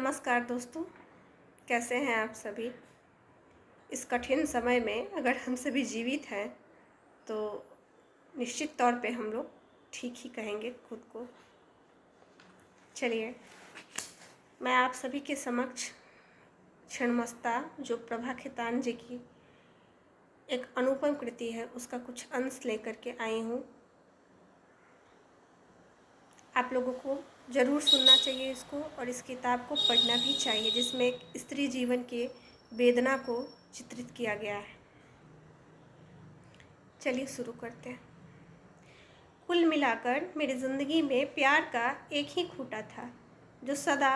नमस्कार दोस्तों, कैसे हैं आप सभी। इस कठिन समय में अगर हम सभी जीवित हैं तो निश्चित तौर पे हम लोग ठीक ही कहेंगे खुद को। चलिए, मैं आप सभी के समक्ष क्षणमस्ता जो प्रभा खेतान जी की एक अनुपम कृति है उसका कुछ अंश लेकर के आई हूँ। आप लोगों को ज़रूर सुनना चाहिए इसको और इस किताब को पढ़ना भी चाहिए, जिसमें एक स्त्री जीवन के वेदना को चित्रित किया गया है। चलिए शुरू करते हैं। कुल मिलाकर मेरी ज़िंदगी में प्यार का एक ही खूंटा था जो सदा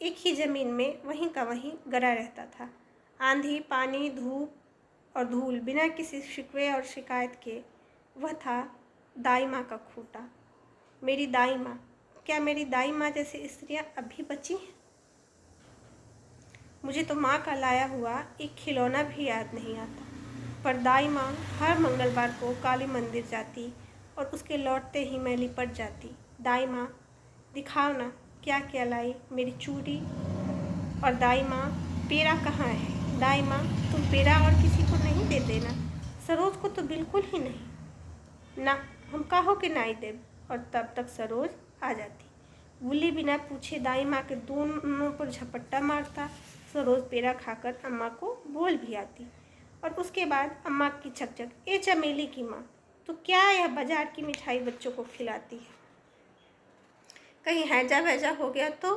एक ही ज़मीन में वहीं का वहीं गड़ा रहता था। आंधी, पानी, धूप और धूल, बिना किसी शिकवे और शिकायत के, वह था दाई माँ का खूंटा। मेरी दाई माँ, क्या मेरी दाई माँ जैसी स्त्रियाँ अब भी बची हैं? मुझे तो माँ का लाया हुआ एक खिलौना भी याद नहीं आता, पर दाई माँ हर मंगलवार को काली मंदिर जाती और उसके लौटते ही मैं लिपट जाती। दाई माँ, दिखाओ ना क्या क्या लाई, मेरी चूड़ी। और दाई माँ, पेड़ा कहाँ है? दाई माँ, तुम पेड़ा और किसी को नहीं दे देना, सरोज को तो बिल्कुल ही नहीं। ना, हम काहो के नाई देव। और तब तक सरोज आ जाती। बोले बिना पूछे दाई माँ के दोनों पर झपट्टा मारता। सरोज पेड़ा खाकर अम्मा को बोल भी आती। और उसके बाद अम्मा की छकछक, ए चमेली की माँ, तो क्या यह बाजार की मिठाई बच्चों को खिलाती है? कहीं हैजा वैजा हो गया तो?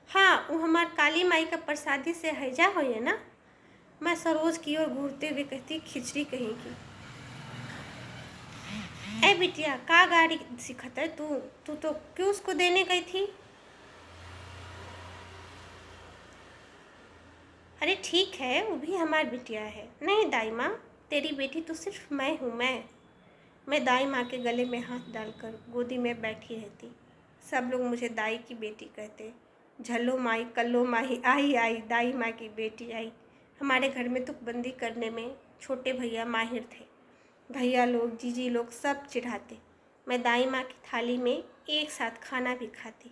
हाँ, वो हमार काली माई का प्रसादी से हैजा हो है ना। मैं सरोज की ओर घूरते हुए कहती, खिचड़ी कहीं की। ए बिटिया, का गाड़ी सिखत है तू तू तो क्यों उसको देने गई थी? अरे ठीक है, वो भी हमारी बिटिया है। नहीं दाई माँ, तेरी बेटी तो सिर्फ मैं हूँ। मैं दाई माँ के गले में हाथ डालकर गोदी में बैठी रहती। सब लोग मुझे दाई की बेटी कहते। झल्लो माई कल्लो माही आई आई, दाई माँ की बेटी आई। हमारे घर में तुकबंदी करने में छोटे भैया माहिर थे। भैया लोग, जीजी लोग सब चिढ़ाते। मैं दाई माँ की थाली में एक साथ खाना भी खाती।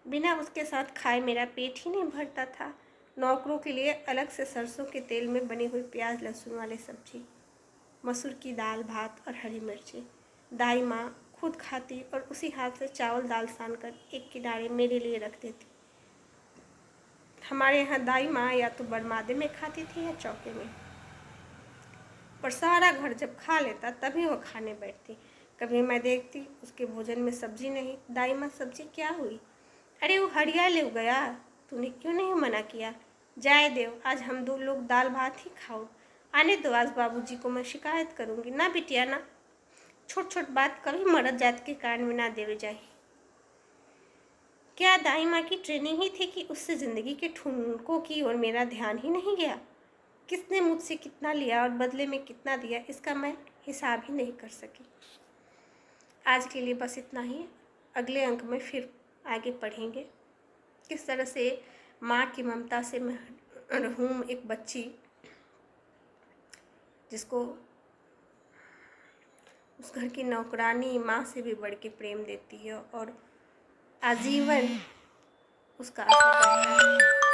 बिना उसके साथ खाए मेरा पेट ही नहीं भरता था। नौकरों के लिए अलग से सरसों के तेल में बनी हुई प्याज लहसुन वाली सब्जी, मसूर की दाल, भात और हरी मिर्ची दाई माँ खुद खाती और उसी हाथ से चावल दाल सान कर एक किनारे मेरे लिए रख देती। हमारे यहाँ दाई माँ या तो बरमादे में खाती थी या चौके में, पर सारा घर जब खा लेता तभी वह खाने बैठती। कभी मैं देखती उसके भोजन में सब्जी नहीं। दाई माँ, सब्जी क्या हुई? अरे वो हरिया ले गया, तूने क्यों नहीं मना किया? जाए देव, आज हम दो लोग दाल भात ही खाओ। आने दो, आज बाबूजी को मैं शिकायत करूँगी। ना बिटिया ना, छोट छोट बात कभी मर्द जात के कान में ना देवे जाए। क्या दाई माँ की ट्रेनिंग ही थी कि उससे ज़िंदगी के ठुमकों की ओर मेरा ध्यान ही नहीं गया? किसने मुझसे कितना लिया और बदले में कितना दिया, इसका मैं हिसाब ही नहीं कर सकी। आज के लिए बस इतना ही। अगले अंक में फिर आगे पढ़ेंगे किस तरह से माँ की ममता से महरूम एक बच्ची, जिसको उस घर की नौकरानी माँ से भी बढ़ के प्रेम देती है और आजीवन उसका असर रहता है।